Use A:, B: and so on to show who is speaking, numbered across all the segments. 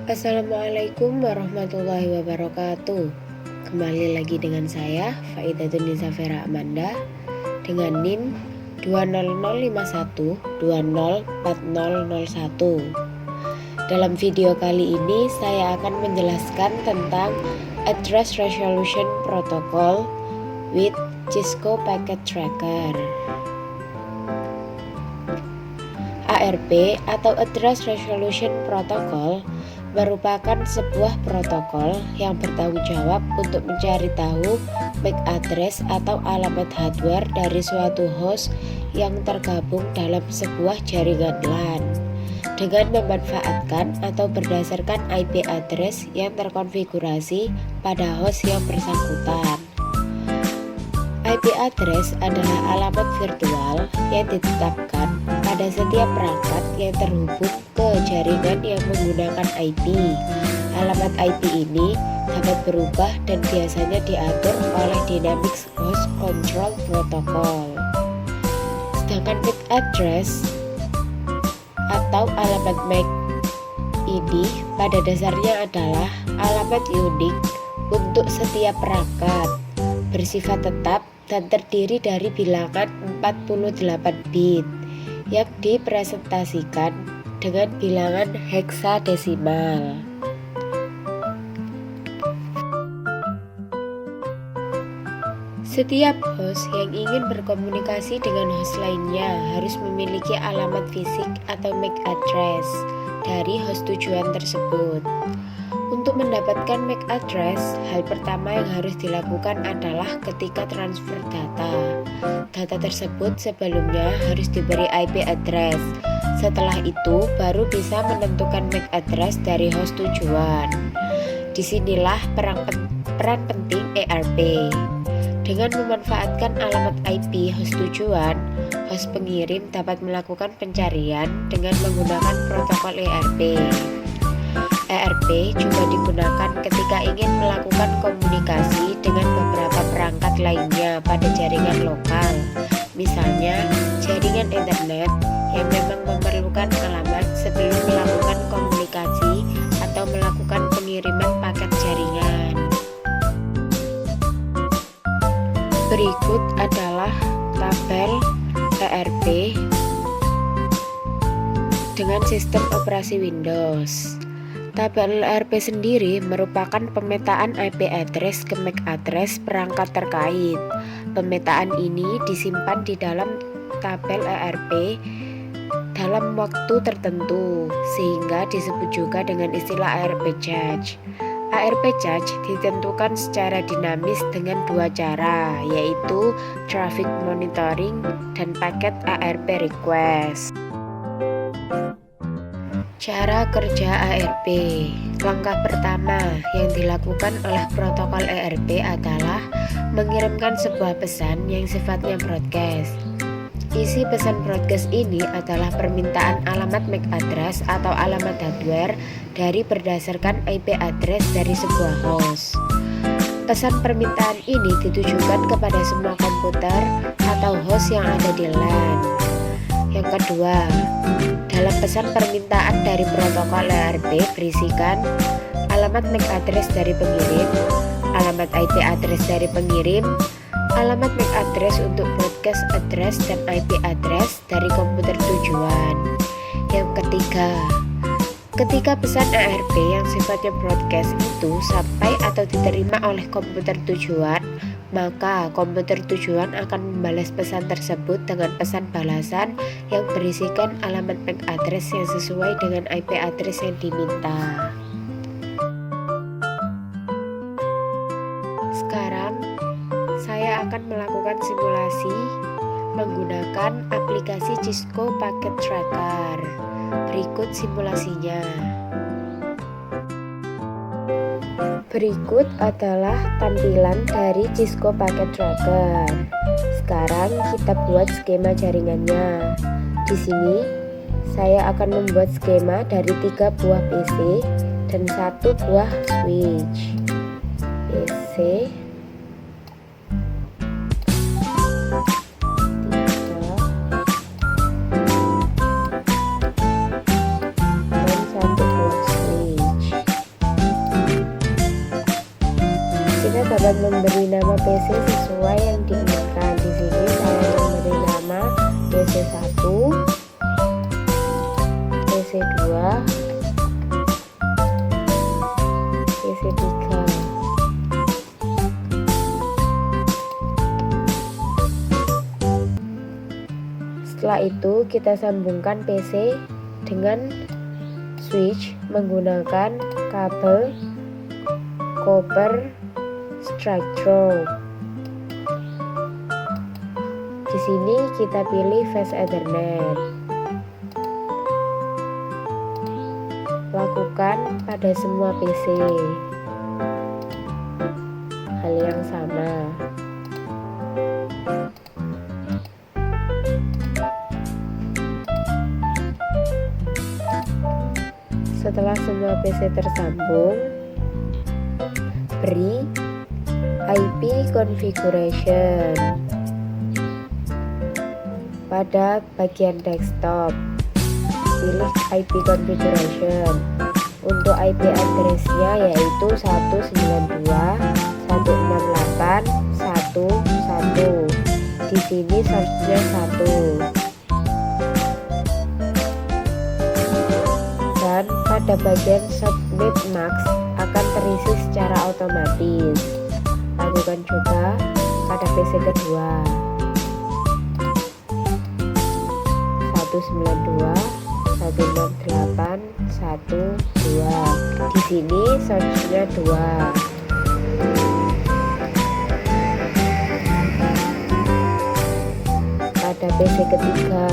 A: Assalamualaikum warahmatullahi wabarakatuh. Kembali lagi dengan saya Faidatun Nisa Vera Amanda dengan NIM 20051204001. Dalam video kali ini saya akan menjelaskan tentang Address Resolution Protocol with Cisco Packet Tracker. ARP atau Address Resolution Protocol merupakan sebuah protokol yang bertanggung jawab untuk mencari tahu MAC address atau alamat hardware dari suatu host yang tergabung dalam sebuah jaringan LAN dengan memanfaatkan atau berdasarkan IP address yang terkonfigurasi pada host yang bersangkutan. IP address adalah alamat virtual yang ditetapkan pada setiap perangkat yang terhubung ke jaringan yang menggunakan IP. Alamat IP ini dapat berubah dan biasanya diatur oleh Dynamic Host Control Protocol. Sedangkan MAC address atau alamat MAC ini pada dasarnya adalah alamat unik untuk setiap perangkat, bersifat tetap dan terdiri dari bilangan 48 bit yang dipresentasikan dengan bilangan heksadesimal. Setiap host yang ingin berkomunikasi dengan host lainnya harus memiliki alamat fisik atau MAC address dari host tujuan tersebut. Untuk mendapatkan MAC address, hal pertama yang harus dilakukan adalah ketika transfer data. Data tersebut sebelumnya harus diberi IP address. Setelah itu, baru bisa menentukan MAC address dari host tujuan. Disinilah peran penting ARP. Dengan memanfaatkan alamat IP host tujuan, host pengirim dapat melakukan pencarian dengan menggunakan protokol ARP. ARP juga digunakan ketika ingin melakukan komunikasi dengan beberapa perangkat lainnya pada jaringan lokal, misalnya jaringan internet yang memang memerlukan alamat sebelum melakukan komunikasi atau melakukan pengiriman paket jaringan. Berikut adalah tabel ARP dengan sistem operasi Windows. Tabel ARP sendiri merupakan pemetaan IP address ke MAC address perangkat terkait. Pemetaan ini disimpan di dalam tabel ARP dalam waktu tertentu, sehingga disebut juga dengan istilah ARP charge. ARP charge ditentukan secara dinamis dengan dua cara, yaitu traffic monitoring dan paket ARP request. Cara kerja ARP. Langkah pertama yang dilakukan oleh protokol ARP adalah mengirimkan sebuah pesan yang sifatnya broadcast. Isi pesan broadcast ini adalah permintaan alamat MAC address atau alamat hardware dari berdasarkan IP address dari sebuah host. Pesan permintaan ini ditujukan kepada semua komputer atau host yang ada di LAN. Yang kedua, dalam pesan permintaan dari protokol ARP berisikan alamat MAC address dari pengirim, alamat IP address dari pengirim, alamat MAC address untuk broadcast address dan IP address dari komputer tujuan. Yang ketiga, ketika pesan ARP yang sifatnya broadcast itu sampai atau diterima oleh komputer tujuan, maka komputer tujuan akan membalas pesan tersebut dengan pesan balasan yang berisikan alamat MAC address yang sesuai dengan IP address yang diminta. Sekarang saya akan melakukan simulasi menggunakan aplikasi Cisco Packet Tracker. Berikut simulasinya. Berikut adalah tampilan dari Cisco Packet Tracker. Sekarang kita buat skema jaringannya. Di sini saya akan membuat skema dari 3 buah PC dan 1 buah switch. PC dan 1 buah switch. dapat memberi nama PC sesuai yang diinginkan. Di sini saya memberi nama PC1, PC2, PC3. Setelah itu kita sambungkan PC dengan switch menggunakan kabel copper straight-through. Di sini kita pilih Fast Ethernet. Lakukan pada semua PC. Hal yang sama. Setelah semua PC tersambung, beri IP configuration. Pada bagian desktop, pilih IP configuration. Untuk IP address-nya yaitu 192.168.1.1. Di sini source-nya 1. Dan pada bagian subnet max akan terisi secara otomatis. Lakukan juga pada PC kedua. 192.168.1.2. Di sini source-nya 2. Pada PC ketiga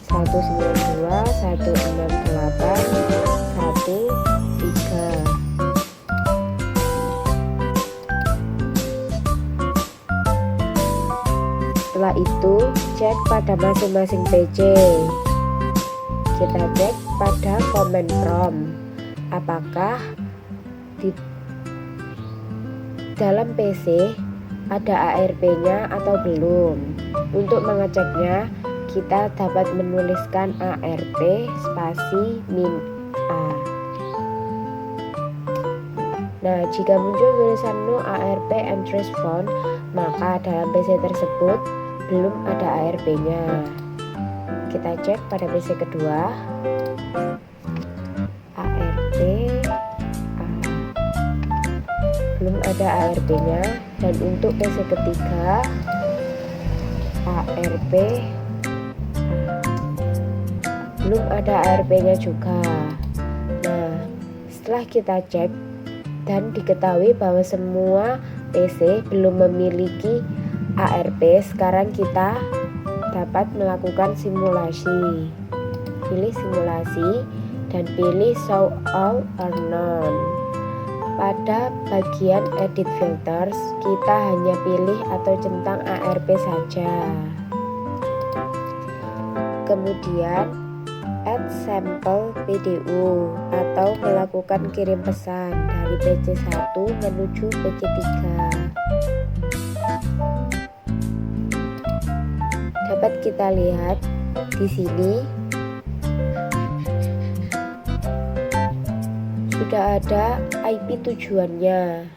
A: 192.168.1.3. Setelah itu cek pada masing-masing PC. Kita cek pada command prompt apakah di dalam PC ada ARP-nya atau belum. Untuk mengeceknya, kita dapat menuliskan ARP spasi -a. Nah, jika muncul tulisan no ARP address found, maka dalam PC tersebut belum ada ARP-nya. Kita cek pada PC kedua. ARP belum ada ARP-nya. Dan untuk PC ketiga ARP belum ada ARP-nya juga. Nah, setelah kita cek dan diketahui bahwa semua PC belum memiliki ARP, sekarang kita dapat melakukan simulasi. Pilih simulasi dan pilih show all or none. Pada bagian edit filters, kita hanya pilih atau centang ARP saja. Kemudian add sample PDU atau melakukan kirim pesan dari PC1 menuju PC3. Dapat kita lihat di sini sudah ada IP tujuannya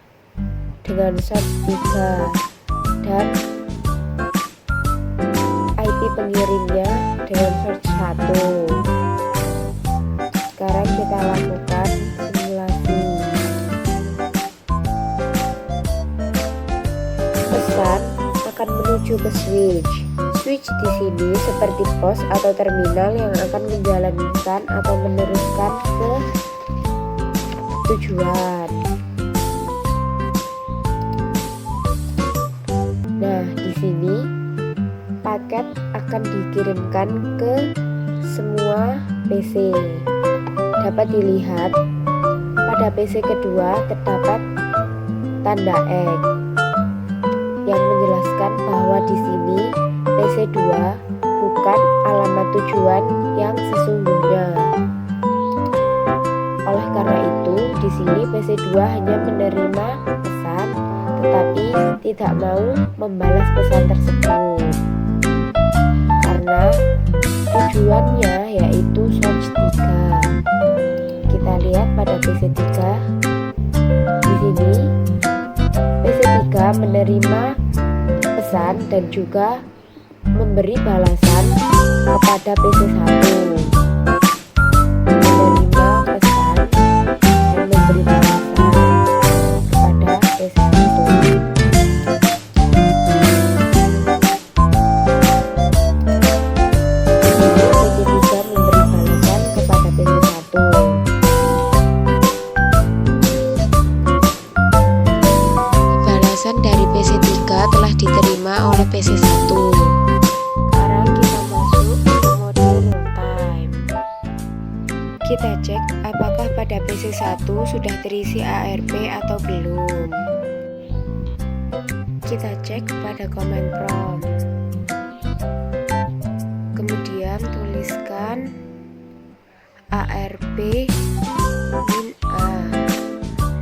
A: dengan source 3 dan IP pengirimnya dengan source 1. Sekarang kita lakukan simulasi. Pesan akan menuju ke switch. Switch di sini seperti pos atau terminal yang akan menjalankan atau meneruskan ke tujuan. Nah, di sini paket akan dikirimkan ke semua PC. Dapat dilihat pada PC kedua terdapat tanda X yang menjelaskan bahwa di sini PC2 bukan alamat tujuan yang sesungguhnya. Oleh karena itu, di sini PC2 hanya menerima pesan tetapi tidak mau membalas pesan tersebut. Karena tujuannya yaitu source 3. Kita lihat pada PC3 sini PC3 menerima pesan dan juga memberi balasan kepada PC1. Menerima pesan dan memberi balasan kepada PC1. Dari PC3 telah diterima oleh PC1. Sekarang kita masuk ke mode real time. Kita cek apakah pada PC1 sudah terisi ARP atau belum. Kita cek pada command prompt. Kemudian tuliskan ARP min A.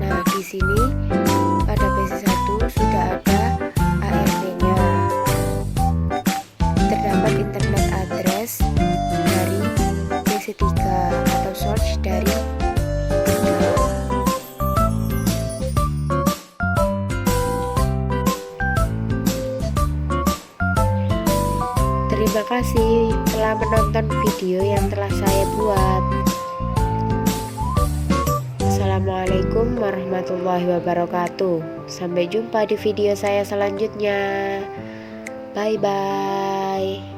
A: Nah, di sini pada PC1 sudah ada ARP-nya. Terdapat internet address dari PC3 atau source dari 3. Terima kasih telah menonton video yang telah saya buat. Assalamualaikum warahmatullahi wabarakatuh. Sampai jumpa di video saya selanjutnya. Bye bye.